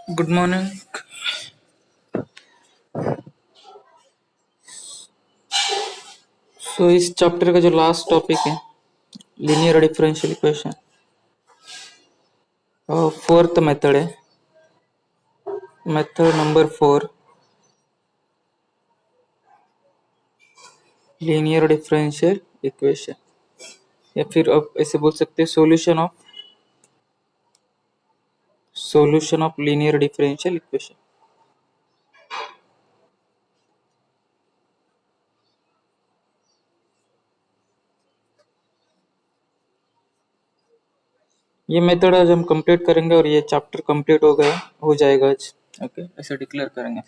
Good morning. सो इस chapter का जो लास्ट टॉपिक है linear differential equation, fourth method है, method number 4, linear differential equation, या फिर आप ऐसे बोल सकते हैं solution of linear differential equation. ये मेथड आज हम कंप्लीट करेंगे और ये चैप्टर कंप्लीट हो जाएगा आज। ओके, ऐसा डिक्लेयर करेंगे।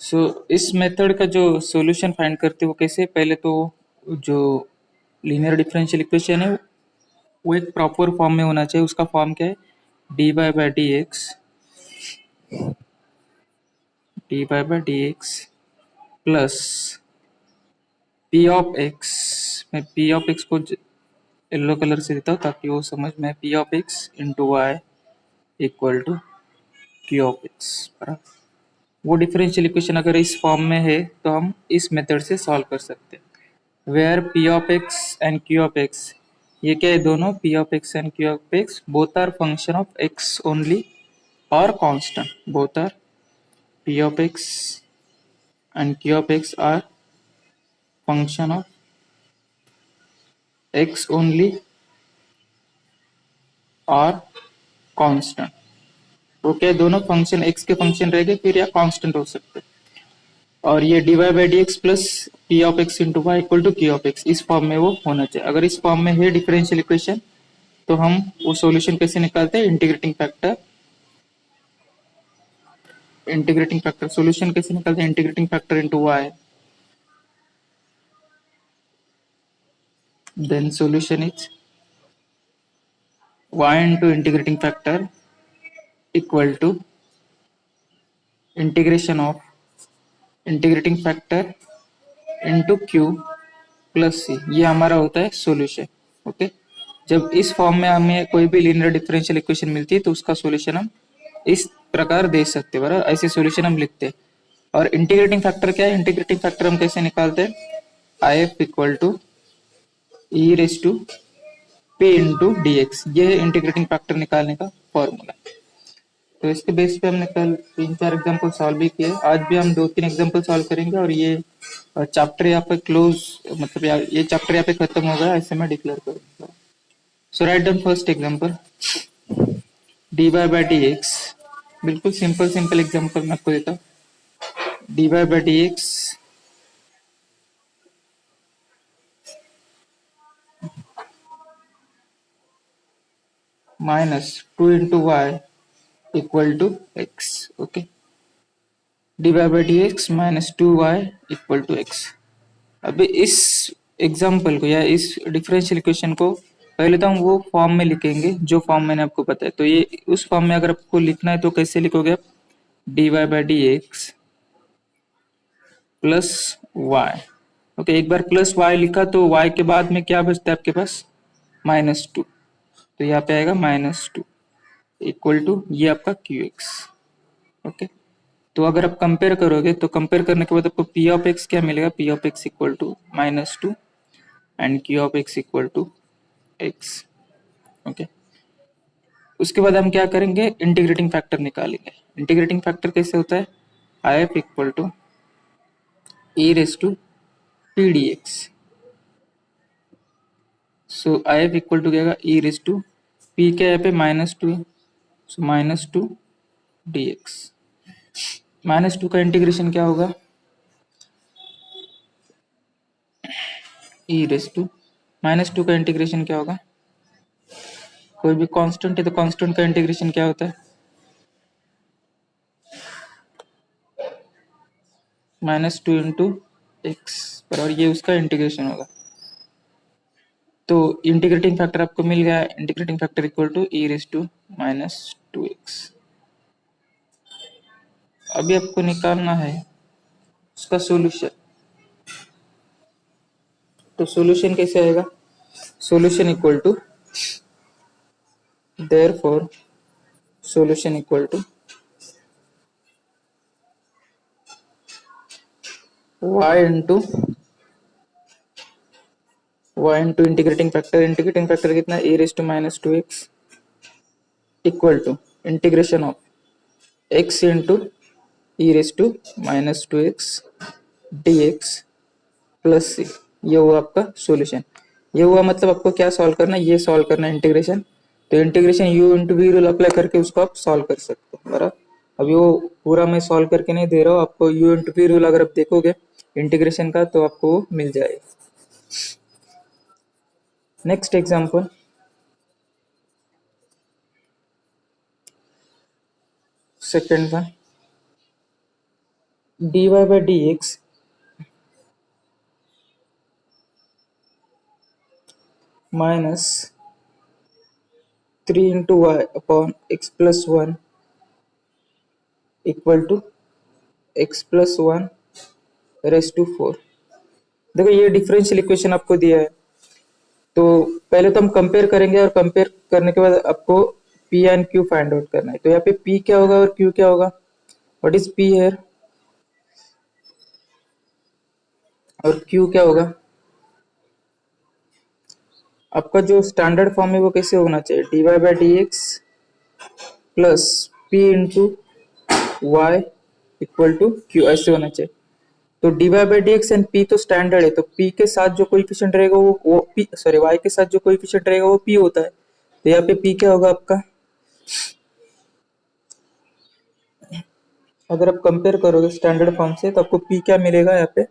सो इस मेथड का जो सॉल्यूशन फाइंड करते हैं वो कैसे, पहले तो जो लीनियर डिफरेंशियल इक्वेशन है वो एक प्रॉपर फॉर्म में होना चाहिए। उसका फॉर्म क्या है? dy by dx plus p of x। मैं p ऑफ x को येलो कलर से देता हूँ ताकि वो समझ में, p of x into Y equal to q of x। बराबर, वो डिफरेंशियल इक्वेशन अगर इस फॉर्म में है तो हम इस मेथड से सॉल्व कर सकते हैं। Where p of x and q of x, ये क्या है? दोनों p of x and q of x both are function of x only और constant. Both are p of x and q of x are function of x only और constant. वो क्या, दोनों function x के function रहेंगे फिर या constant हो सकते हैं। और ये dy by dx plus p of x into Y equal to q of x, इस फॉर्म में वो होना चाहिए। अगर इस फॉर्म में है डिफरेंशियल इक्वेशन तो हम वो सॉल्यूशन कैसे निकालते हैं? इंटीग्रेटिंग फैक्टर सॉल्यूशन कैसे निकालते हैं? Integrating factor into y, then solution is y into integrating factor equal to integration of integrating factor into q plus c, ये हमारा होता है सॉल्यूशन। ओके, जब इस फॉर्म में हमें कोई भी लीनियर डिफरेंशियल इक्वेशन मिलती है तो उसका सॉल्यूशन हम इस प्रकार दे सकते हैं। बराबर, ऐसे सॉल्यूशन हम लिखते हैं। और इंटीग्रेटिंग फैक्टर क्या है? इंटीग्रेटिंग फैक्टर हम कैसे निकालते हैं? I F equal to E raise to P into D X, ये है इंटीग्रेटिंग फैक्टर निकालने का फॉर्मूला। तो इसके बेस पे हमने कल 3-4 एग्जाम्पल सॉल्व भी किए। आज भी हम 2-3 एग्जाम्पल सॉल्व करेंगे और ये चैप्टर यहाँ पे क्लोज, मतलब ये चैप्टर यहाँ पे खत्म हो गया ऐसे मैं डिक्लेयर करूंगा। So write down first example, dy by dx। बिल्कुल सिंपल एग्जाम्पल मैं आपको देता हूँ। dy by dx minus 2 into Y equal to x. Okay, dy by dx minus 2y equal to x. अभी इस एग्जाम्पल को या इस डिफरेंशियल इक्वेशन को पहले तो हम वो फॉर्म में लिखेंगे जो फॉर्म मैंने आपको बताया। तो ये उस फॉर्म में अगर आपको लिखना है तो कैसे लिखोगे आप? dy by dx plus Y. Okay, एक बार प्लस वाई लिखा तो y के बाद में क्या बचता है आपके पास? -2। तो यहाँ पे आएगा -2 इक्वल टू ये आपका qx। ओके, तो अगर आप कंपेयर करोगे तो कंपेयर करने के बाद आपको p ऑफ x क्या मिलेगा? p of x equal to -2 and q of x equal to x। Okay, उसके बाद हम क्या करेंगे? इंटीग्रेटिंग फैक्टर निकालेंगे। इंटीग्रेटिंग फैक्टर कैसे होता है? I F equal to E raise to P D X. So I F equal to क्या होगा? ई रेस टू पी के यहाँ पे -2 है, सो -2 डी एक्स। -2 का इंटीग्रेशन क्या होगा? ई रेस टू -2 का इंटीग्रेशन क्या होगा? कोई भी कांस्टेंट है तो कांस्टेंट का इंटीग्रेशन क्या होता है? -2 इंटू एक्स, बराबर ये उसका इंटीग्रेशन होगा। तो इंटीग्रेटिंग फैक्टर आपको मिल गया। Integrating factor equal to E raise to -2x। अभी आपको निकालना है उसका सॉल्यूशन। तो सॉल्यूशन कैसे आएगा? Solution equal to, therefore solution equal to y into integrating factor कितना, e raise to minus two x equal to integration of x into e raise to minus two x d x plus c. ये हुआ आपका solution. ये हुआ मतलब आपको क्या solve करना है, ये सॉल्व करना है इंटीग्रेशन। तो integration U into V rule apply करके उसको आप सॉल्व कर सकते हो बराबर। अभी वो पूरा मैं सॉल्व करके नहीं दे रहा हूँ आपको, यू इंटू वी रूल अगर आप देखोगे इंटीग्रेशन का तो आपको वो मिल जाएगा। Next example, second one, dy by dx minus 3 into Y upon x plus one equal to X plus one raise to four. देखो ये डिफरेंशियल इक्वेशन आपको दिया है, तो पहले तो हम कंपेयर करेंगे और कंपेयर करने के बाद आपको P and Q find out करना है। तो यहाँ पे पी क्या होगा और क्यू क्या होगा, व्हाट इज पी हेयर और क्यू क्या होगा। आपका जो स्टैंडर्ड फॉर्म है वो कैसे होना चाहिए, D Y by D x plus P into Y equal to Q, ऐसे होना चाहिए। तो D Y by D X and P तो स्टैंडर्ड है, तो पी के साथ जो कोएफिशिएंट रहेगा वो पी, सॉरी वाई के साथ जो कोएफिशिएंट रहेगा वो पी होता है। तो यहाँ पे पी क्या होगा आपका, अगर आप कंपेयर करोगे स्टैंडर्ड फॉर्म से तो आपको पी क्या मिलेगा यहाँ पे,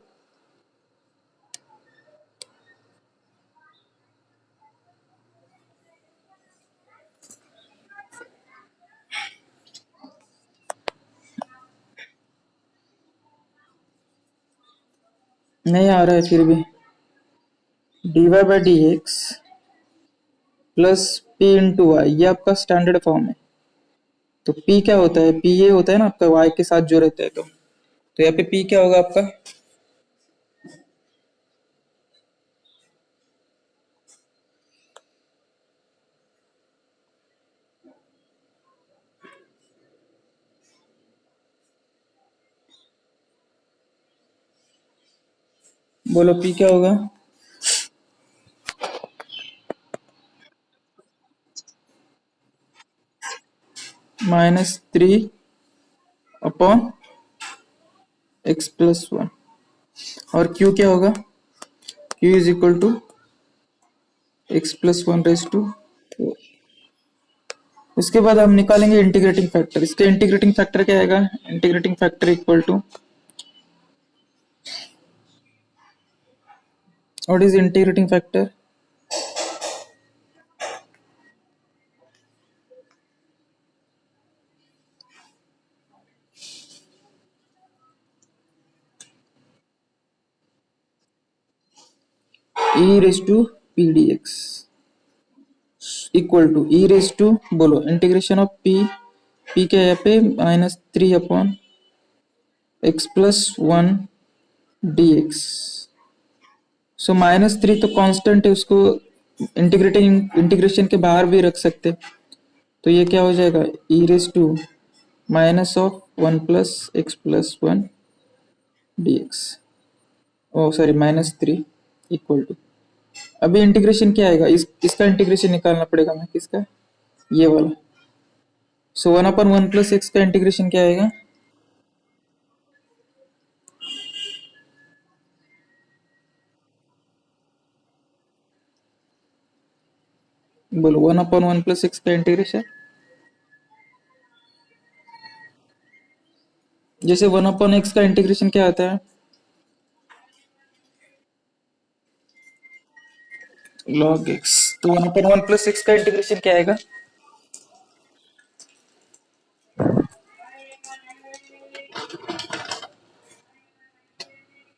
नहीं आ रहा है फिर भी, D Y by D x plus P into Y, ये आपका स्टैंडर्ड फॉर्म है। तो पी क्या होता है, पी ये होता है ना आपका वाई के साथ जो रहता है। तो यहाँ पे पी क्या होगा आपका, बोलो पी क्या होगा, minus three upon x plus one. और क्यू क्या होगा, Q is equal to X plus one raise to. उसके बाद हम निकालेंगे इंटीग्रेटिंग फैक्टर। इसके इंटीग्रेटिंग फैक्टर क्या आएगा, integrating factor equal to, what is integrating factor, E raise to P D X equal to E raise to, बोलो integration of P, P क्या है यहाँ पे minus three upon x plus one D X. So minus three तो constant है, उसको integration के बाहर भी रख सकते। तो ये क्या हो जाएगा, e raise to minus of one plus x plus one D x, oh sorry minus three equal to, अभी इंटीग्रेशन क्या आएगा, इसका इंटीग्रेशन निकालना पड़ेगा हमें, किसका, ये वाला। So one upon one plus x का इंटीग्रेशन क्या आएगा, बोलो one upon one plus x का इंटीग्रेशन, जैसे वन अपन एक्स का इंटीग्रेशन क्या आता है, लॉग एक्स। तो one upon one plus x का इंटीग्रेशन क्या आएगा,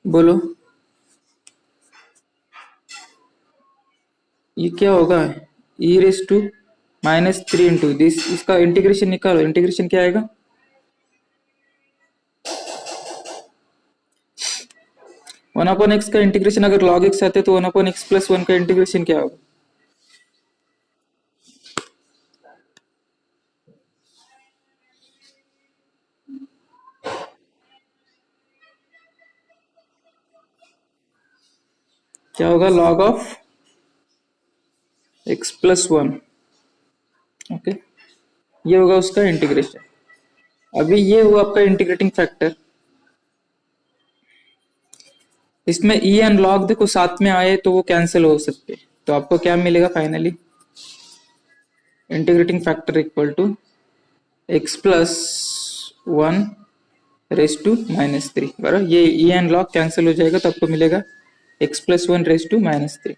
बोलो ये क्या होगा, e raise to minus three into this, इसका इंटीग्रेशन निकालो, इंटीग्रेशन क्या आएगा, वन अपॉन एक्स का इंटीग्रेशन अगर लॉग एक्स आते तो one upon x plus one का इंटीग्रेशन क्या होगा, क्या होगा, log of x plus one. Okay, ये होगा उसका इंटीग्रेशन। अभी ये हुआ आपका इंटीग्रेटिंग फैक्टर। इसमें ई एंड लॉग देखो साथ में आए तो वो कैंसिल हो सकते, तो आपको क्या मिलेगा finally, integrating factor equal to X plus one raise to minus three. बराबर, ये ई एंड लॉग कैंसिल हो जाएगा तो आपको मिलेगा x plus one raise to minus three.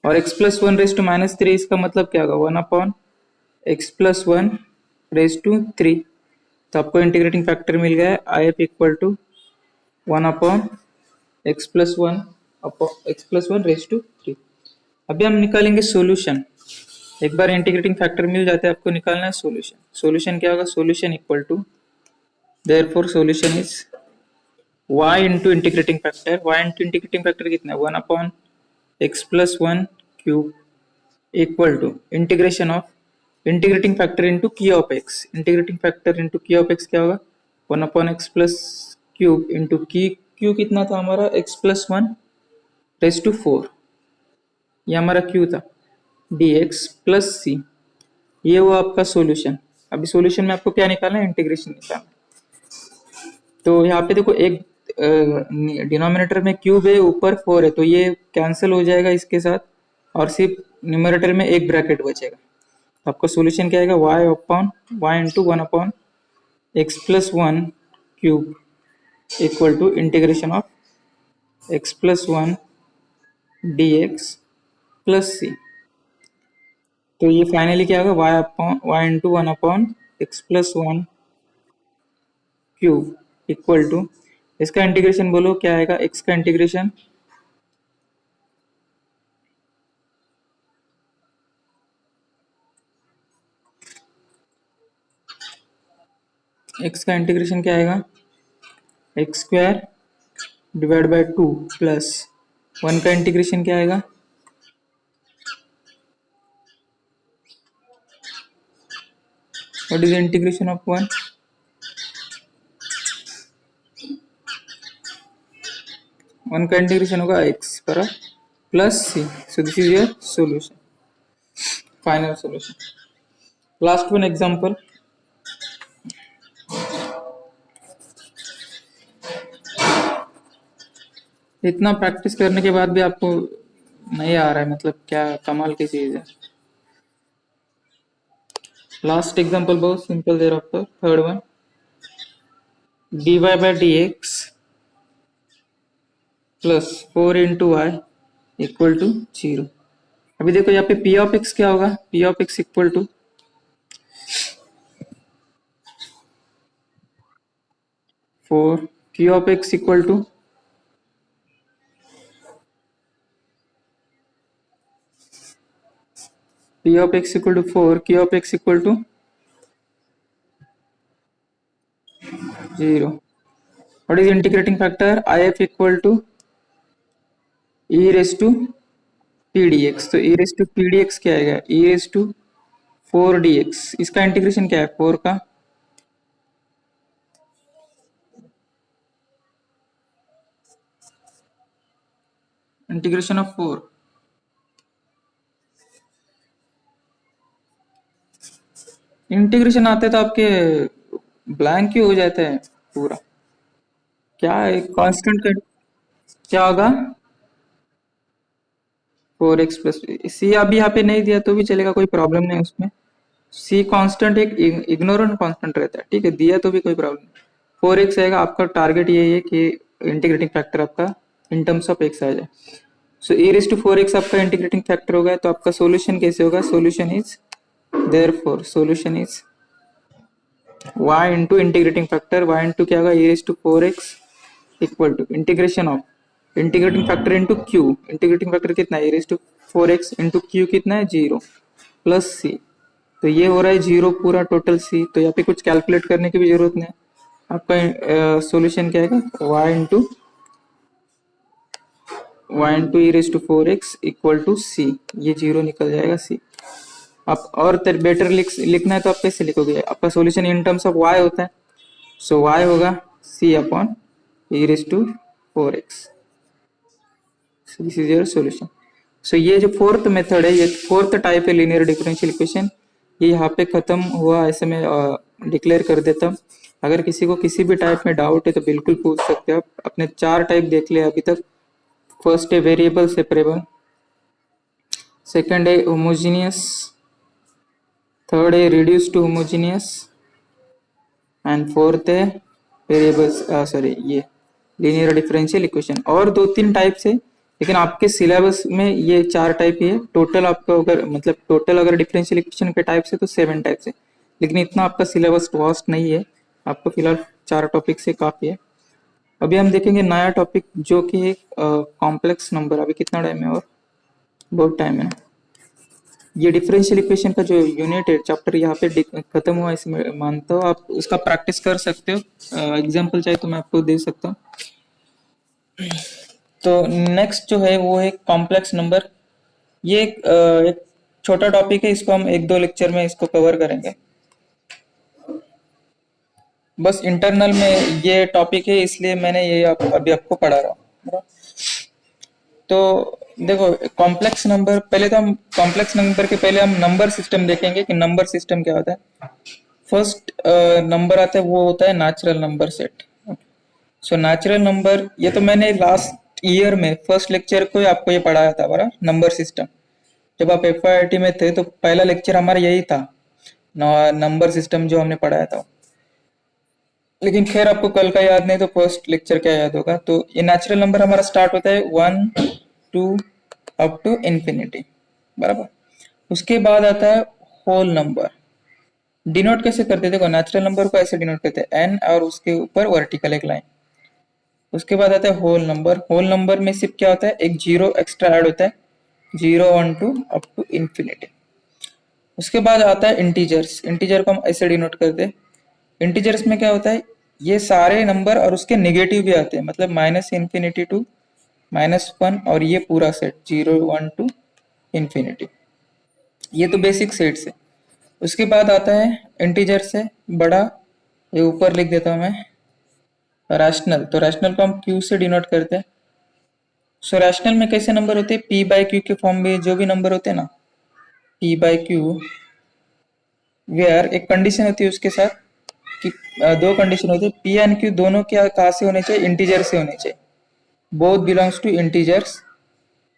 और x plus one raise to minus three इसका मतलब क्या होगा, one upon x plus one raise to three. तो आपको इंटीग्रेटिंग फैक्टर मिल गया है I F equal to one upon x plus one raise to three. अभी हम निकालेंगे सॉल्यूशन। एक बार इंटीग्रेटिंग फैक्टर मिल जाता है, आपको निकालना है सॉल्यूशन। सॉल्यूशन क्या होगा, solution equal to, therefore solution is y into integrating factor. y into integrating factor कितना है, one upon x plus one cube equal to integration of integrating factor into की of x. Integrating factor into की of x क्या होगा, one upon x plus cube into की, Q कितना था हमारा, x plus one raise to four, ये हमारा क्यू था, डी एक्स प्लस सी। ये हुआ आपका सॉल्यूशन। अभी सॉल्यूशन में आपको क्या निकालना है, इंटीग्रेशन निकालना है। तो यहाँ पे देखो एक डिनोमिनेटर में क्यूब है, ऊपर फोर है, तो ये कैंसिल हो जाएगा इसके साथ, और सिर्फ न्यूमरेटर में एक ब्रैकेट बचेगा। तो आपका सॉल्यूशन क्या आएगा, y upon y into one upon x plus one cube equal to integration of x plus one D x plus c. तो ये फाइनली क्या होगा, y upon y into one upon x plus one cube equal to, इसका integration बोलो क्या आएगा, x का integration x का इंटीग्रेशन क्या आएगा, X square divide by two plus one का इंटीग्रेशन क्या आएगा, what is the integration of one, one का इंटीग्रेशन होगा एक्स पर plus C. So this is your solution, final solution. Last one example, इतना प्रैक्टिस करने के बाद भी आपको नहीं आ रहा है, मतलब क्या कमाल की चीज है। लास्ट एग्जांपल बहुत सिंपल दे रहा हूँ, third one, dy by dx plus four into Y equal to zero. अभी देखो यहाँ पे p ऑफ x क्या होगा, p of x equal to four q of x equal to p of x equal to four, q of x equal to zero. What is integrating factor, if equal to e raise to P D X. तो e raise to P D X क्या आएगा, e raise to four D X. इसका integration क्या है, four का integration of four, integration आते तो आपके ब्लैंक ही हो जाता है पूरा। क्या है कांस्टेंट का क्या होगा, फोर एक्स प्लस सी। अभी यहाँ पे नहीं दिया तो भी चलेगा, कोई प्रॉब्लम नहीं उसमें। सी कांस्टेंट एक इग्नोरेंट कांस्टेंट रहता है, ठीक है, दिया तो भी कोई प्रॉब्लम नहीं। फोर एक्स आएगा, आपका टारगेट यही है कि इंटीग्रेटिंग फैक्टर आपका इन टर्म्स ऑफ एक्स आ जाए। So a raise to four x आपका इंटीग्रेटिंग फैक्टर होगा, तो आपका सोल्यूशन कैसे होगा, solution is therefore solution is y into integrating factor, y into क्या होगा, a raise to four x equal to integration of integrating factor into Q. Integrating factor कितना है, a raise to four x into Q कितना है, zero plus c. तो ये हो रहा है जीरो पूरा टोटल सी, तो यहाँ पे कुछ कैलकुलेट करने की भी जरूरत नहीं। आपका सॉल्यूशन क्या है, y into e raise to four x equal to c, ये जीरो निकल जाएगा सी। आप और बेटर लिखना है तो आप कैसे लिखोगे, आपका solution in terms of y होता है, सो y होगा c upon e raise to four x. This is your solution. So ये जो फोर्थ मेथड है, ये फोर्थ टाइप है लीनियर डिफरेंशियल इक्वेशन, ये यहाँ पे खत्म हुआ, ऐसे मैं डिक्लेयर कर देता हूँ। अगर किसी को किसी भी टाइप में डाउट है तो बिल्कुल पूछ सकते हो आप। अपने 4 टाइप देख लिया अभी तक। फर्स्ट है वेरिएबल सेपरेबल, सेकंड है होमोजीनियस, थर्ड है reduce to homogeneous, and fourth है वेरिएबल्स सॉरी ये लीनियर डिफरेंशियल इक्वेशन। और 2-3 टाइप से, लेकिन आपके सिलेबस में ये 4 टाइप ही है टोटल। आपको अगर मतलब टोटल अगर डिफरेंशियल इक्वेशन के टाइप से तो 7 टाइप से, लेकिन इतना आपका सिलेबस वास्ट नहीं है, आपको फिलहाल 4 टॉपिक से काफी है। अभी हम देखेंगे नया टॉपिक जो कि है कॉम्प्लेक्स नंबर। अभी कितना टाइम है? और बहुत टाइम है। ये डिफरेंशियल इक्वेशन का जो यूनिट है चैप्टर यहाँ पे खत्म हुआ, इसमें मानता हूँ। आप उसका प्रैक्टिस कर सकते हो। एग्जाम्पल चाहे तो मैं आपको दे सकता हूँ। तो नेक्स्ट जो है वो है कॉम्प्लेक्स नंबर। ये एक छोटा टॉपिक है, इसको हम 1-2 लेक्चर में इसको कवर करेंगे। बस इंटरनल में ये टॉपिक है, इसलिए मैंने ये अभी आपको पढ़ा रहा हूँ। तो देखो कॉम्प्लेक्स नंबर, पहले तो हम कॉम्प्लेक्स नंबर के पहले हम नंबर सिस्टम देखेंगे कि नंबर सिस्टम क्या होता है। फर्स्ट नंबर आता है वो होता है natural number set. So natural number, ये तो मैंने लास्ट ईयर में फर्स्ट लेक्चर को आपको ये पढ़ाया था बड़ा नंबर सिस्टम। जब आप एफआईआईटी में थे तो पहला लेक्चर हमारा यही था, नंबर सिस्टम जो हमने पढ़ाया था। लेकिन खैर आपको कल का याद नहीं तो फर्स्ट लेक्चर क्या याद होगा। तो ये नेचुरल नंबर हमारा स्टार्ट होता है 1 2 अप टू इंफिनिटी, बराबर। उसके बाद आता है होल नंबर। डिनोट कैसे करते थे? देखो नेचुरल नंबर को ऐसे डिनोट करते हैं n और उसके ऊपर वर्टिकल एक लाइन। उसके बाद आता है होल नंबर। होल नंबर में सिर्फ क्या होता है, एक जीरो एक्स्ट्रा ऐड होता है, 0 1 2 अप टू इंफिनिटी। उसके बाद आता है इंटीजर्स। इंटीजर को हम ऐसे डिनोट करते हैं। इंटीजर्स में क्या होता है, ये सारे नंबर और उसके नेगेटिव भी आते हैं, मतलब माइनस इन्फिनिटी टू -1 और ये पूरा सेट 0 1 टू इंफिनिटी। ये तो बेसिक सेट्स है। उसके बाद आता है इंटीजर से बड़ा, ये ऊपर लिख देता हूं मैं, रैशनल। तो रैशनल को हम क्यू से डिनोट करते हैं। सो रैशनल में कैसे नंबर होते हैं, पी बाई क्यू के फॉर्म में जो भी नंबर होते हैं ना, पी बाई क्यू, वेयर एक कंडीशन होती है उसके साथ कि 2 कंडीशन होती है, पी एंड क्यू दोनों क्या कहाँ से होने चाहिए, इंटीजर से होने चाहिए, both belongs to integers.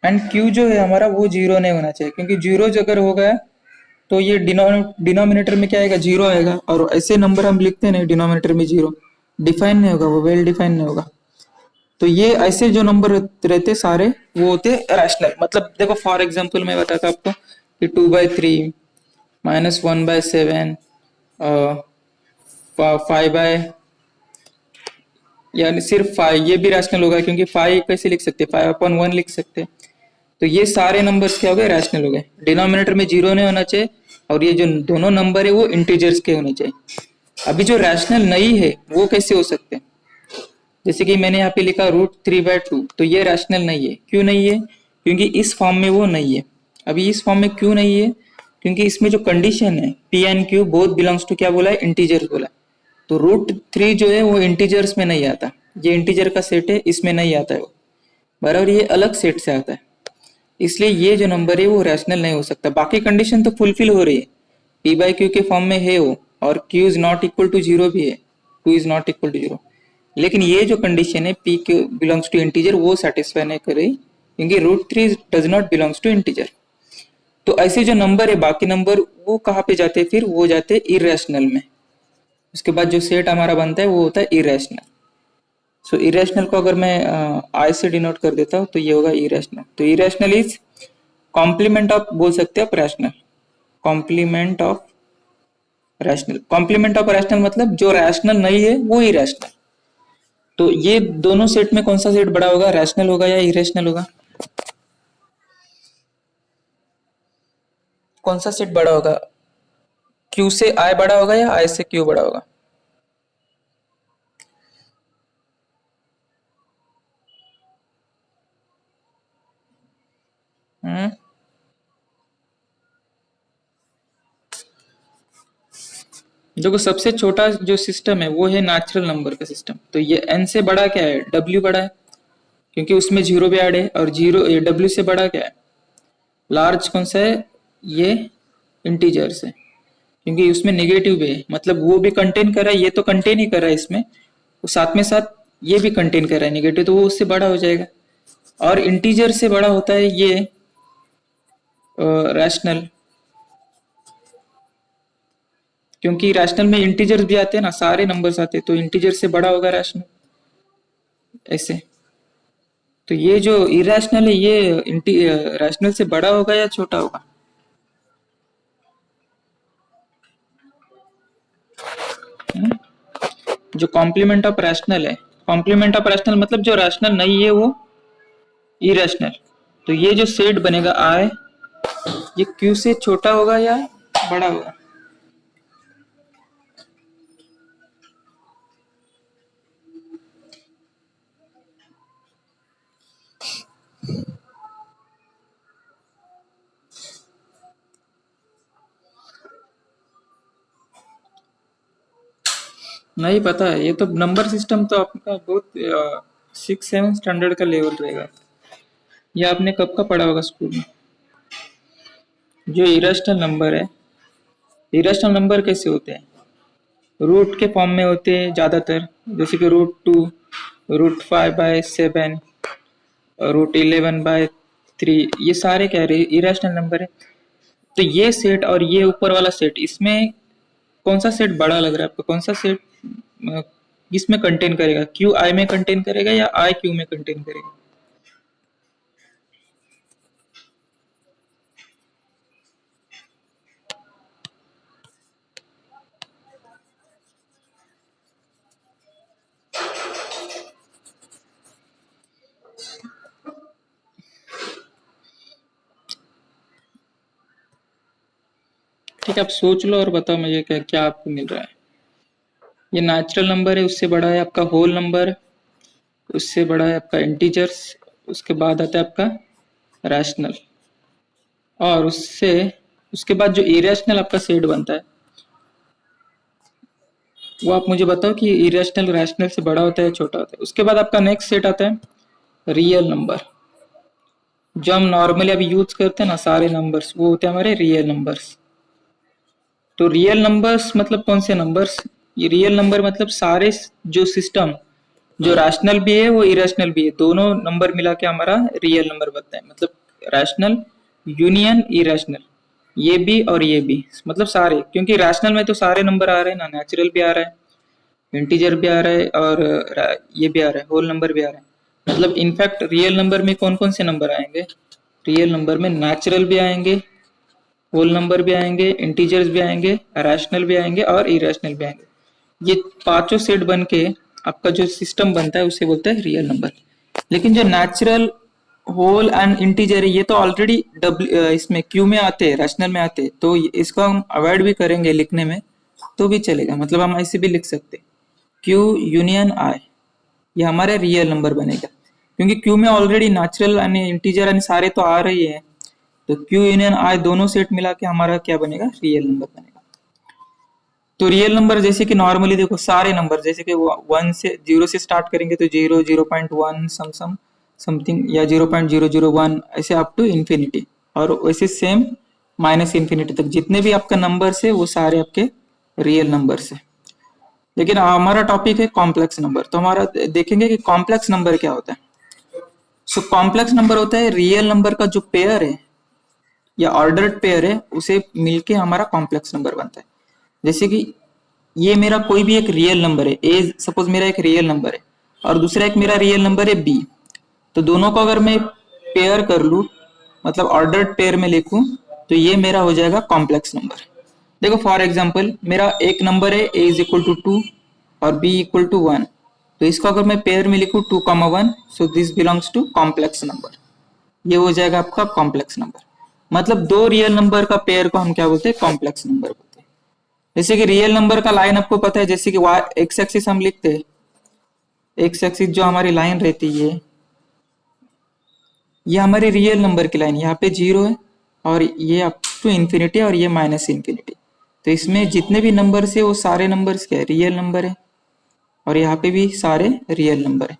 And Q जो है हमारा वो 0 नहीं होना चाहिए, क्योंकि 0 अगर हो गया तो ये डिनोमिनेटर में क्या आएगा, 0 आएगा। और ऐसे नंबर हम लिखते हैं ना डिनोमिनेटर में 0, डिफाइन नहीं होगा, वो वेल डिफाइन नहीं होगा। तो ये ऐसे जो नंबर रहते सारे वो होते रैशनल। मतलब देखो फॉर एग्जांपल मैं बताता आपको कि 2/3 -1/7 5 यानी सिर्फ 5, ये भी रैशनल होगा, क्योंकि 5 कैसे लिख सकते हैं, 5/1 लिख सकते हैं। तो ये सारे नंबर्स क्या हो गए, रैशनल हो गए। डिनोमिनेटर में 0 नहीं होना चाहिए, और ये जो दोनों नंबर है वो इंटीजर्स के होने चाहिए। अभी जो रैशनल नहीं है वो कैसे हो सकते हैं, जैसे कि मैंने यहाँ पे लिखा √3/2, तो ये रैशनल नहीं है। क्यों नहीं है? क्योंकि इस फॉर्म में वो नहीं है। अभी इस फॉर्म में क्यों नहीं है? क्योंकि इसमें जो कंडीशन है P and Q both belongs to क्या बोला है, इंटीजर्स बोला है। तो √3 जो है वो इंटीजर्स में नहीं आता, ये इंटीजर का सेट है, इसमें नहीं आता है वो, बराबर, ये अलग सेट से आता है। इसलिए ये जो नंबर है वो रैशनल नहीं हो सकता। बाकी कंडीशन तो फुलफिल हो रही है, पी बाई क्यू के फॉर्म में है वो, और Q is not equal to 0 भी है, 2 इज नॉट इक्वल टू 0। लेकिन ये जो कंडीशन है P Q belongs to integer वो सेटिस्फाई नहीं कर रही, क्योंकि √3 does not belongs to integer. तो ऐसे जो नंबर है बाकी नंबर वो कहाँ पे जाते हैं, फिर वो जाते हैं इरेशनल में। उसके बाद जो सेट हमारा बनता है वो होता है इरेशनल। सो इरेशनल को अगर मैं आई से डिनोट कर देता हूँ तो ये होगा इरेशनल। तो इरेशनल इज कॉम्प्लीमेंट ऑफ, बोल सकते हैं आप, rational. Complement of rational, complement of rational मतलब जो रैशनल नहीं है वो इरेशनल। तो ये दोनों सेट में कौन सा सेट बड़ा होगा, रैशनल होगा या इरेशनल होगा? कौन सा सेट बड़ा होगा, क्यू से आई बड़ा होगा या आई से क्यू बड़ा होगा? हम्म, देखो सबसे छोटा जो सिस्टम है वो है नेचुरल नंबर का सिस्टम। तो ये n से बड़ा क्या है, w बड़ा है। क्योंकि उसमें जीरो भी ऐड है, और जीरो डब्ल्यू से बड़ा क्या है, लार्ज कौन सा है, ये इंटीजर से, क्योंकि उसमें नेगेटिव भी है, मतलब वो भी कंटेन कर रहा है, ये तो कंटेन ही कर रहा है इसमें, वो साथ में साथ ये भी कंटेन कर रहा है नेगेटिव, तो वो उससे बड़ा हो जाएगा। और इंटीजर से बड़ा होता है ये रैशनल, क्योंकि रैशनल में इंटीजर्स भी आते हैं ना, सारे नंबर्स आते हैं, तो इंटीजर से बड़ा होगा रैशनल, ऐसे। तो ये जो इरेशनल है ये रैशनल से बड़ा होगा या छोटा होगा? हम्म? जो कॉम्प्लीमेंट ऑफ रैशनल है, कॉम्प्लीमेंट ऑफ रैशनल मतलब जो रैशनल नहीं है वो इरेशनल, तो ये जो सेट बनेगा आई, ये क्यू से छोटा होगा या बड़ा होगा? नहीं पता है, ये तो नंबर सिस्टम तो आपका बहुत 6-7 स्टैंडर्ड का लेवल रहेगा, ये आपने कब का पढ़ा होगा स्कूल में। जो इरेशनल नंबर है, इरेशनल नंबर कैसे होते हैं, रूट के फॉर्म में होते हैं ज्यादातर, जैसे कि रूट 2, रूट 5/7, रूट 11/3, ये सारे क्या है, इरेशनल नंबर है। तो ये सेट और ये ऊपर वाला सेट, इसमें कौन सा सेट बड़ा लग रहा है आपको, कौन सा सेट किसमें कंटेन करेगा, क्यू आई में कंटेन करेगा या आई क्यू में कंटेन करेगा? ठीक है, आप सोच लो और बताओ मुझे क्या क्या आपको मिल रहा है। ये नेचुरल नंबर है, उससे बड़ा है आपका होल नंबर, उससे बड़ा है आपका इंटीजर्स, उसके बाद आता है आपका रैशनल, और उससे उसके बाद जो इरेशनल आपका सेट बनता है, वो आप मुझे बताओ कि इरेशनल रैशनल से बड़ा होता है या छोटा होता है। उसके बाद आपका नेक्स्ट सेट आता है रियल नंबर, जो हम नॉर्मली अभी यूज करते हैं ना सारे नंबर्स, वो होते हैं हमारे रियल नंबर्स। तो रियल नंबर्स मतलब कौन से नंबर्स, ये रियल नंबर मतलब सारे जो सिस्टम जो रैशनल भी है वो इरेशनल भी है, दोनों नंबर मिला के हमारा रियल नंबर बनता है, मतलब रैशनल यूनियन इरेशनल, ये भी और ये भी, मतलब सारे, क्योंकि रैशनल में तो सारे नंबर आ रहे हैं ना, नेचुरल भी आ रहा है, इंटीजर भी आ रहा है, और ये भी आ रहा है, होल नंबर भी आ रहा है। मतलब इनफैक्ट रियल नंबर में कौन कौन से नंबर आएंगे, रियल नंबर में नेचुरल भी आएंगे, होल नंबर भी आएंगे, इंटीजर्स भी आएंगे, रैशनल भी आएंगे और इरेशनल भी आएंगे। ये पांचों सेट बन के आपका जो सिस्टम बनता है उसे बोलते हैं रियल नंबर। लेकिन जो नेचुरल, होल एंड इंटीजर है, ये तो ऑलरेडी डब्ल्यू इसमें क्यू में आते हैं, रैशनल में आते हैं, तो इसको हम अवॉइड भी करेंगे लिखने में तो भी चलेगा, मतलब हम ऐसे भी लिख सकते हैं क्यू यूनियन आई, ये हमारा रियल नंबर बनेगा, क्योंकि क्यू में already natural and integer and सारे तो आ रही है, तो क्यू यूनियन आई दोनों सेट मिला के हमारा क्या बनेगा, रियल नंबर बनेगा। तो रियल नंबर जैसे कि नॉर्मली देखो सारे नंबर, जैसे कि 1 से 0 से स्टार्ट करेंगे तो 0, 0.1 समथिंग, या 0.001, ऐसे अप टू इंफिनिटी, और वैसे सेम माइनस इंफिनिटी तक जितने भी आपका नंबर्स है वो सारे आपके रियल नंबर्स है। लेकिन हमारा टॉपिक है कॉम्प्लेक्स नंबर, तो हमारा देखेंगे कि कॉम्प्लेक्स नंबर क्या होता है। सो कॉम्प्लेक्स नंबर होता है रियल नंबर का जो पेयर है या ऑर्डर्ड पेयर है, उसे मिलके हमारा कॉम्प्लेक्स नंबर बनता है। जैसे कि ये मेरा कोई भी एक रियल नंबर है, ए सपोज मेरा एक रियल नंबर है, और दूसरा एक मेरा रियल नंबर है बी, तो दोनों को अगर मैं पेयर कर लूं, मतलब ऑर्डर्ड पेयर में लिखूं, तो ये मेरा हो जाएगा कॉम्प्लेक्स नंबर। देखो फॉर एग्जांपल मेरा एक नंबर है ए इज इक्वल टू 2 और बी इक्वल टू 1, तो इसको अगर मैं पेयर में लिखूं 2, 1, so this belongs to complex number, ये हो जाएगा आपका कॉम्प्लेक्स नंबर। मतलब दो रियल नंबर का पेयर को हम क्या बोलते हैं, कॉम्प्लेक्स नंबर बोलते हैं। जैसे कि रियल नंबर का लाइन आपको पता है, जैसे कि एक्स एक्सिस हम लिखते हैं, एक्स एक्सिस जो हमारी लाइन रहती है ये हमारे रियल नंबर की लाइन, यहाँ पे 0 है और ये अप टू इन्फिनिटी और ये माइनस इन्फिनिटी, तो इसमें जितने भी नंबर्स है वो सारे नंबर्स क्या है, रियल नंबर है, और यहाँ पे भी सारे रियल नंबर है।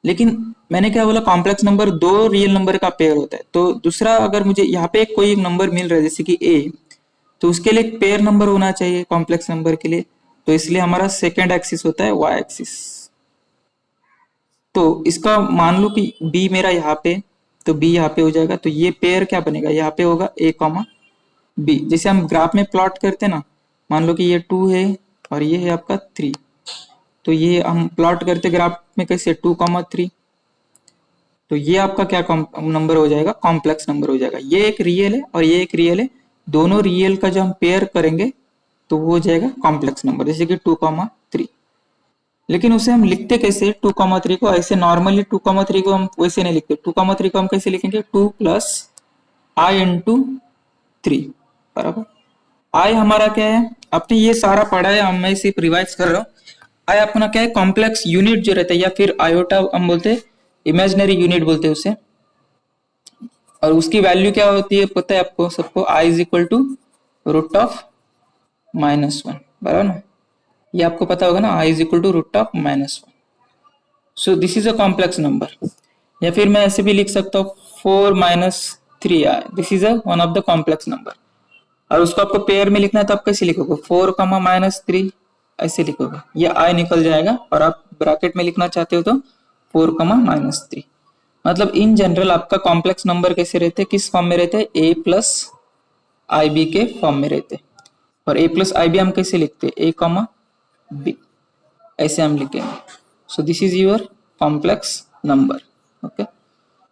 लेकिन मैंने क्या बोला, कॉम्प्लेक्स नंबर दो रियल नंबर का पेयर होता है। तो दूसरा, अगर मुझे यहाँ पे कोई नंबर मिल रहा है जैसे कि ए, तो उसके लिए एक पेयर नंबर होना चाहिए कॉम्प्लेक्स नंबर के लिए। तो इसलिए हमारा सेकेंड एक्सिस होता है वाई एक्सिस। तो इसका मान लो कि बी मेरा यहाँ पे, तो बी यहाँ पे हो जाएगा। तो ये पेयर क्या बनेगा, यहाँ पे होगा ए कॉमा बी। जैसे हम ग्राफ में प्लॉट करते हैं ना, मान लो कि ये 2 है और ये है आपका 3। तो ये हम प्लॉट करते ग्राफ में कैसे, 2,3। तो ये आपका क्या नंबर हो जाएगा, कॉम्प्लेक्स नंबर हो जाएगा। ये एक रियल है और ये एक रियल है, दोनों रियल का जो हम पेयर करेंगे तो वो हो जाएगा कॉम्प्लेक्स नंबर, जैसे कि 2,3। लेकिन उसे हम लिखते कैसे, 2,3 को ऐसे नॉर्मली 2,3 को हम वैसे नहीं लिखते। 2,3 को हम कैसे लिखेंगे, 2 प्लस आई इंटू 3, बराबर। आई हमारा क्या है, आपने ये सारा पढ़ा है, मैं सिर्फ रिवाइज कर रहा हूँ। आई अपना क्या है, कॉम्प्लेक्स यूनिट जो रहता है, या फिर आयोटा हम बोलते हैं, इमेजिनरी यूनिट बोलते हैं उसे। और उसकी वैल्यू क्या होती है पता है आपको सबको, i is equal to root of -1, बराबर ना। ये आपको पता होगा ना, i is equal to root of -1। So this is a complex number. या फिर मैं ऐसे भी लिख सकता हूँ 4-3i, this is a one of the complex number. और उसको आपको पेयर में लिखना है तो आप कैसे लिखोगे, 4, -3 ऐसे लिखोगे, ये आई निकल जाएगा। और आप ब्रैकेट में लिखना चाहते हो तो 4, -3। मतलब इन जनरल आपका कॉम्प्लेक्स नंबर कैसे रहते हैं, किस फॉर्म में रहते हैं, ए प्लस आई बी के फॉर्म में रहते हैं। और ए प्लस आई बी हम कैसे लिखते हैं, ए कॉमा बी, ऐसे हम लिखेंगे। So this is your complex number. Okay,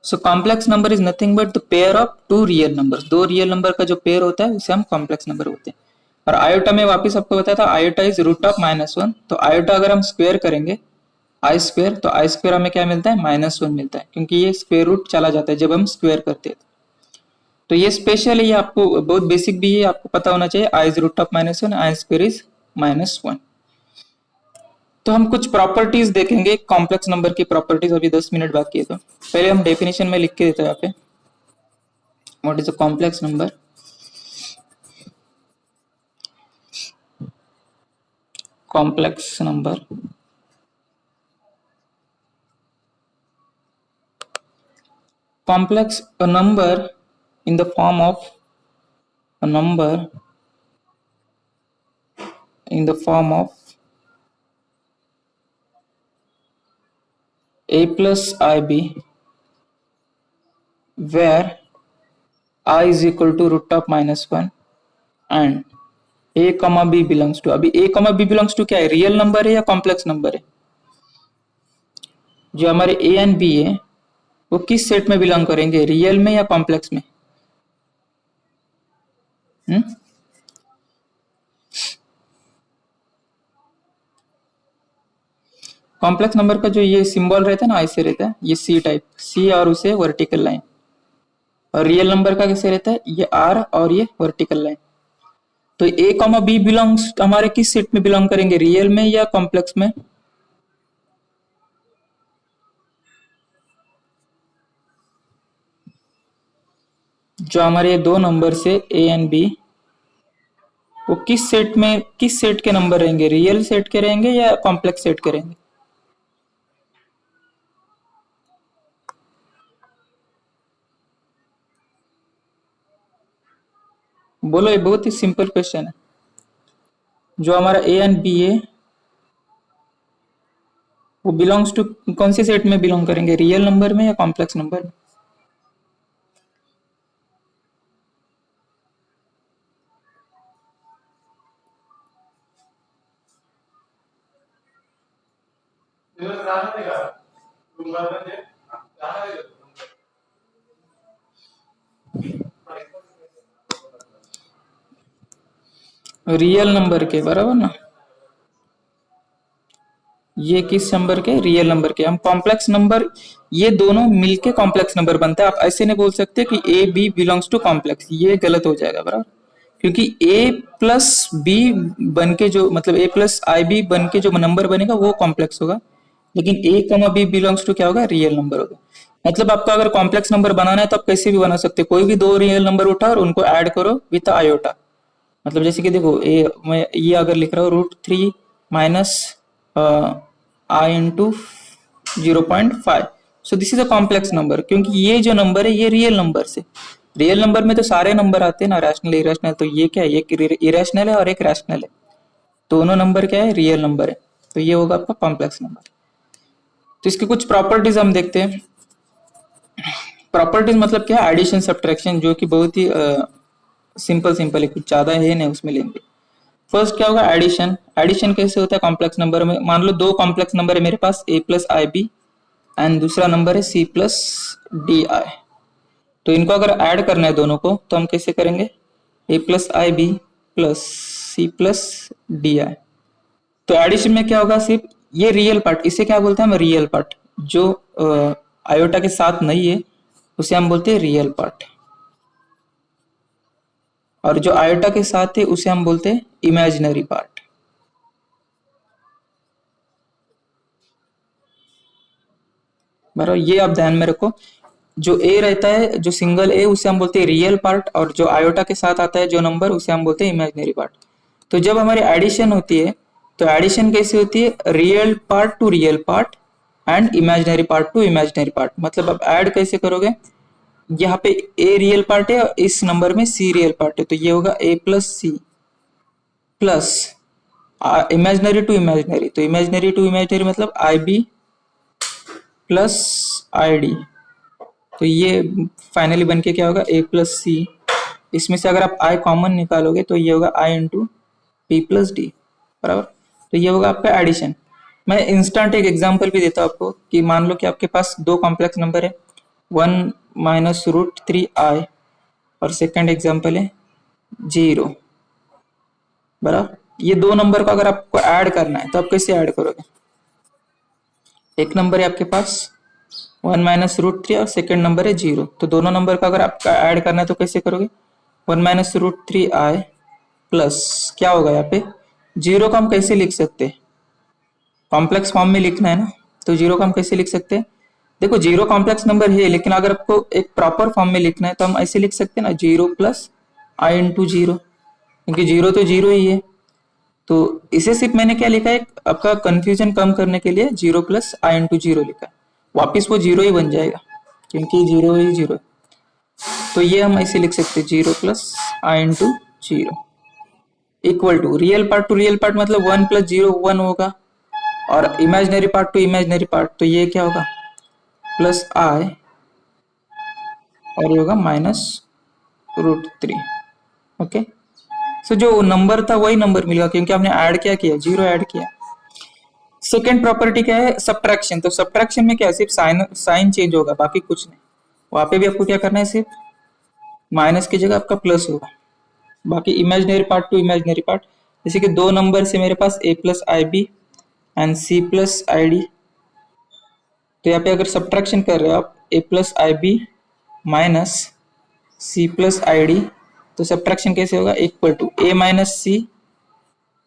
so complex number is nothing but the pair of two real numbers. दो रियल नंबर का जो पेयर होता है उसे हम कॉम्प्लेक्स नंबर बोलते हैं। और आयोटा में वापस आपको बताया था, आयोटा इज रूट ऑफ -1। तो आयोटा अगर हम स्क्वायर करेंगे आई स्क्वायर, तो आई स्क्वायर हमें क्या मिलता है, -1 मिलता है, क्योंकि ये स्क्वायर रूट चला जाता है जब हम स्क्वायर करते हैं। तो ये स्पेशल है, ये आपको बहुत बेसिक भी है, आपको पता होना चाहिए। I is root of -1, i square is -1। तो हम कुछ प्रॉपर्टीज देखेंगे कॉम्प्लेक्स नंबर की प्रॉपर्टीज, अभी 10 मिनट बाकी है। तो पहले हम डेफिनेशन में लिख के देते हैं यहाँ पे, what is a complex number. Complex number, complex a number in the form of a number in the form of a plus ib, where I is equal to root of -1 and a comma b belongs to, अभी a comma b belongs to क्या है, real number है या complex number है। जो हमारे a and b है वो किस सेट में बिलोंग करेंगे, रियल में या कॉम्प्लेक्स में। कॉम्प्लेक्स नंबर का जो ये सिंबल रहता है ना, ऐसे रहता है, ये सी टाइप, सी और उसे वर्टिकल लाइन। और रियल नंबर का कैसे रहता है, ये आर और ये वर्टिकल लाइन। तो ए कॉमा बी बिलोंग्स हमारे किस सेट में बिलोंग करेंगे, रियल में या कॉम्प्लेक्स में। जो हमारे दो नंबर से ए एंड बी, वो किस सेट में, किस सेट के नंबर रहेंगे, रियल सेट के रहेंगे या कॉम्प्लेक्स सेट के रहेंगे। बोलो, ये बहुत ही सिंपल क्वेश्चन है। जो हमारा ए एंड बी है वो बिलोंग्स टू कौन से सेट में बिलोंग करेंगे, रियल नंबर में या कॉम्प्लेक्स नंबर में। रियल नंबर के, बराबर ना। ये किस नंबर के, रियल नंबर के। हम कॉम्प्लेक्स नंबर, ये दोनों मिलके कॉम्प्लेक्स नंबर बनता है। आप ऐसे नहीं बोल सकते कि a b belongs to complex, ये गलत हो जाएगा, बराबर। क्योंकि ए प्लस बी बन के जो, मतलब ए प्लस आई बी बन के जो नंबर बनेगा वो कॉम्प्लेक्स होगा। लेकिन ए कमा बी बिलोंग्स टू क्या होगा, रियल नंबर होगा। मतलब आपका अगर कॉम्प्लेक्स नंबर बनाना है तो आप कैसे भी बना सकते हो, कोई भी दो रियल नंबर उठा और उनको ऐड करो विथ आयोटा। मतलब जैसे कि देखो, ए मैं ये अगर लिख रहा हूँ √3 minus I into 0.5, so this is a complex number, क्योंकि ये जो नंबर है ये रियल नंबर से, रियल नंबर में तो सारे नंबर आते हैं ना, रैशनल इरेशनल, तो ये क्या है, ये इरेशनल है और एक रैशनल है, दोनों नंबर क्या है, रियल नंबर है, तो ये होगा आपका कॉम्प्लेक्स नंबर। तो इसकी कुछ प्रॉपर्टीज हम देखते हैं। प्रॉपर्टीज मतलब क्या है, एडिशन सब्ट्रैक्शन, जो कि बहुत ही सिंपल सिंपल है, कुछ ज्यादा है नहीं उसमें लेंगे। फर्स्ट क्या होगा, एडिशन। एडिशन कैसे होता है कॉम्प्लेक्स नंबर में, मान लो दो कॉम्प्लेक्स नंबर है मेरे पास, a plus i b and दूसरा नंबर है c प्लस डी आई। तो इनको अगर ऐड करना है दोनों को, तो हम कैसे करेंगे, a plus i b plus c plus d i. तो एडिशन में क्या होगा, सिर्फ ये रियल पार्ट, इसे क्या बोलते हैं हम, रियल पार्ट, जो आयोटा के साथ नहीं है उसे हम बोलते हैं रियल पार्ट, और जो आयोटा के साथ है उसे हम बोलते हैं इमेजिनरी पार्ट। बराबर, ये आप ध्यान में रखो, जो ए रहता है, जो सिंगल ए, उसे हम बोलते हैं रियल पार्ट, और जो आयोटा के साथ आता है जो नंबर, उसे हम बोलते हैं इमेजिनरी पार्ट। तो जब हमारी एडिशन होती है, तो एडिशन कैसे होती है, real part to real part and imaginary part to imaginary part. मतलब आप ऐड कैसे करोगे, यहाँ पे ए रियल पार्ट है और इस नंबर में सी रियल पार्ट है, तो ये होगा a plus c plus imaginary to imaginary, तो इमेजिनरी टू इमेजिनरी मतलब i b plus i d. तो ये फाइनली बन के क्या होगा, ए प्लस सी, इसमें से अगर आप आई कॉमन निकालोगे तो ये होगा आई इंटू पी प्लस डी, बराबर। तो ये होगा आपका एडिशन। मैं इंस्टेंट एक एग्जांपल भी देता हूँ आपको, कि मान लो कि आपके पास दो कॉम्प्लेक्स नंबर है, 1 - √3i, और सेकंड एग्जांपल है 0, बराबर। ये दो नंबर को अगर आपको ऐड करना है तो आप कैसे ऐड करोगे, एक नंबर है आपके पास 1 - √3 और सेकंड नंबर है 0, तो दोनों नंबर का अगर आपका ऐड करना है तो कैसे करोगे, 1 - √3i प्लस क्या होगा यहाँ पे, 0 को हम कैसे लिख सकते हैं, कॉम्प्लेक्स फॉर्म में लिखना है ना, तो 0 को हम कैसे लिख सकते हैं, देखो 0 कॉम्प्लेक्स नंबर है, लेकिन अगर आपको एक प्रॉपर फॉर्म में लिखना है तो हम ऐसे लिख सकते हैं ना, 0 प्लस आई इंटू 0, क्योंकि 0 तो 0 ही है। तो इसे सिर्फ मैंने क्या लिखा है, आपका कंफ्यूजन कम करने के लिए 0 प्लस आई इंटू 0 लिखा है, वापिस वो 0 ही बन जाएगा, क्योंकि 0 ही 0 है। तो ये हम ऐसे लिख सकते हैं, 0 plus i into 0 equal to real part to real part, मतलब 1 + 0 1 होगा, और imaginary part to imaginary part, तो ये क्या होगा, प्लस आई, और ये होगा -√3। ओके, सो जो नंबर था वही नंबर मिलेगा, क्योंकि आपने ऐड क्या किया, 0 ऐड किया। सेकेंड प्रॉपर्टी क्या है, सब्ट्रैक्शन। तो सब्ट्रैक्शन में क्या है, सिर्फ साइन साइन चेंज होगा, बाकी कुछ नहीं, वहां पे भी आपको क्या करना है, सिर्फ माइनस की जगह आपका प्लस होगा, बाकी imaginary part to imaginary part. जैसे कि दो नंबर से मेरे पास a plus i b and c plus i d, तो यहाँ पे अगर सब्ट्रैक्शन कर रहे हो आप, a plus i b minus c plus i d, तो सब्ट्रैक्शन कैसे होगा, equal to a minus c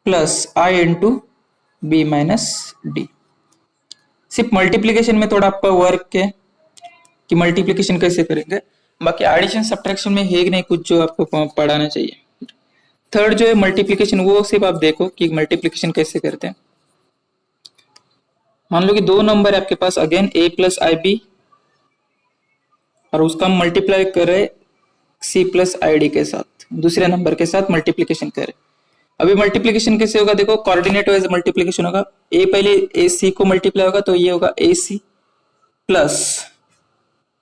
plus i into b minus d. सिर्फ मल्टीप्लीकेशन में थोड़ा आपका वर्क है कि मल्टीप्लीकेशन कैसे करेंगे, बाकी एडिशन सब्ट्रैक्शन में है नहीं कुछ जो आपको पढ़ाना चाहिए। थर्ड जो है मल्टीप्लीकेशन, वो सिर्फ आप देखो कि मल्टीप्लीकेशन कैसे करते हैं। मान लो कि दो नंबर है आपके पास, again a plus i b, और उसका हम मल्टीप्लाई कर रहे c प्लस आई डी के साथ, दूसरे नंबर के साथ मल्टीप्लीकेशन करें। अभी मल्टीप्लीकेशन कैसे होगा, देखो कोऑर्डिनेट वाइज मल्टीप्लीकेशन होगा, a पहले ए सी को मल्टीप्लाई होगा तो ये होगा ए सी, प्लस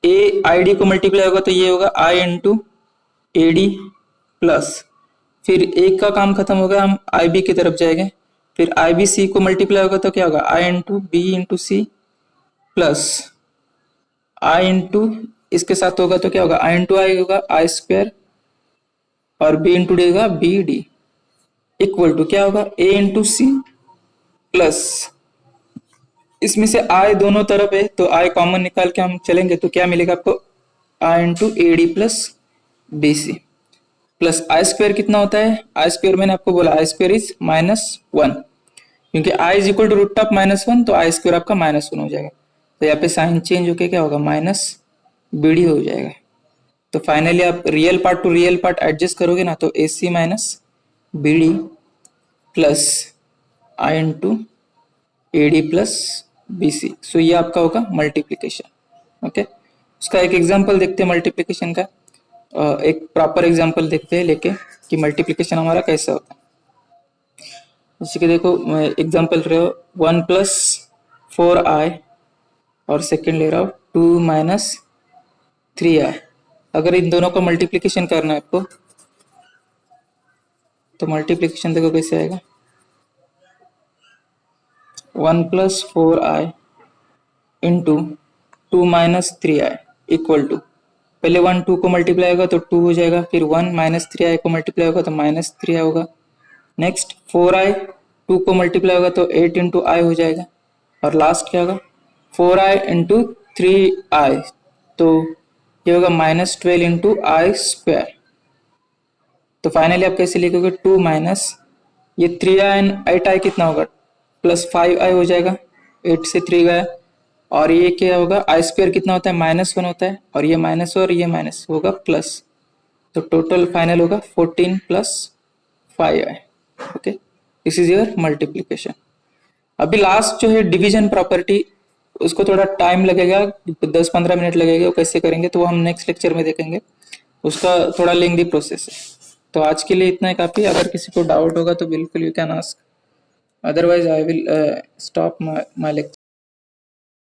ए आई डी को मल्टीप्लाई होगा तो ये होगा आई इंटू ए डी, प्लस फिर एक का काम खत्म होगा, हम आई बी की तरफ जाएंगे, फिर आई बी सी को मल्टीप्लाई होगा तो क्या होगा, आई into B into C, plus i into इसके साथ होगा तो क्या होगा, आई इंटू आई होगा आई स्क्वायर, और बी इंटू डी होगा बी डी, इक्वल टू क्या होगा, ए इंटू सी प्लस, इसमें से आई दोनों तरफ है तो आई कॉमन निकाल के हम चलेंगे तो क्या मिलेगा आपको, i into a d plus b c, plus i square कितना होता है, आई स्क्वायर मैंने आपको बोला आई स्क्वायर इज -1, क्योंकि आई इज इक्वल टू √ऑफ -1, तो आई स्क्वायर आपका -1 हो जाएगा, तो यहाँ पे साइन चेंज होके क्या होगा, माइनस बी डी हो जाएगा। तो फाइनली आप real part to real part adjust करोगे ना, तो a c minus b d plus i into a d plus b c, so ये आपका होगा मल्टीप्लीकेशन। ओके, उसका एक एग्जांपल देखते हैं मल्टीप्लिकेशन का। एक प्रॉपर एग्जांपल देखते हैं लेके कि मल्टीप्लिकेशन हमारा कैसा होता है। जैसे कि देखो एग्जांपल रहे हो 1 + 4i और सेकंड ले रहा हूँ 2 - 3i। अगर इन दोनों को मल्टीप्लिकेशन करना है आपको तो मल्टीप्लिकेशन देखो कैसे आएगा। 1 + 4i into 2 - 3i equal to, पहले 1 2 को मल्टीप्लाई होगा तो 2 हो जाएगा, फिर 1 - 3i को मल्टीप्लाई होगा तो -3i होगा। नेक्स्ट 4i 2 को मल्टीप्लाई होगा तो 8 इंटू आई हो जाएगा, और लास्ट क्या होगा 4i इंटू 3i, तो ये होगा -12 इंटू आई स्क्वायर। तो फाइनली आप कैसे लिखोगे 2 माइनस ये 3i एंड 8i कितना होगा +5i हो जाएगा, 8 से 3 गया, और ये क्या होगा आई स्क्वायर कितना होता है -1 होता है, और ये माइनस और ये माइनस होगा प्लस, तो टोटल फाइनल होगा 14 + 5i। Okay, this is your multiplication. अभी लास्ट जो है डिवीजन प्रॉपर्टी, उसको थोड़ा टाइम लगेगा, 10-15 मिनट लगेगा, वो कैसे करेंगे तो वो हम नेक्स्ट लेक्चर में देखेंगे, उसका थोड़ा लेंदी प्रोसेस है। तो आज के लिए इतना ही काफ़ी। अगर किसी को डाउट होगा तो बिल्कुल you can ask, otherwise I will stop my lecture.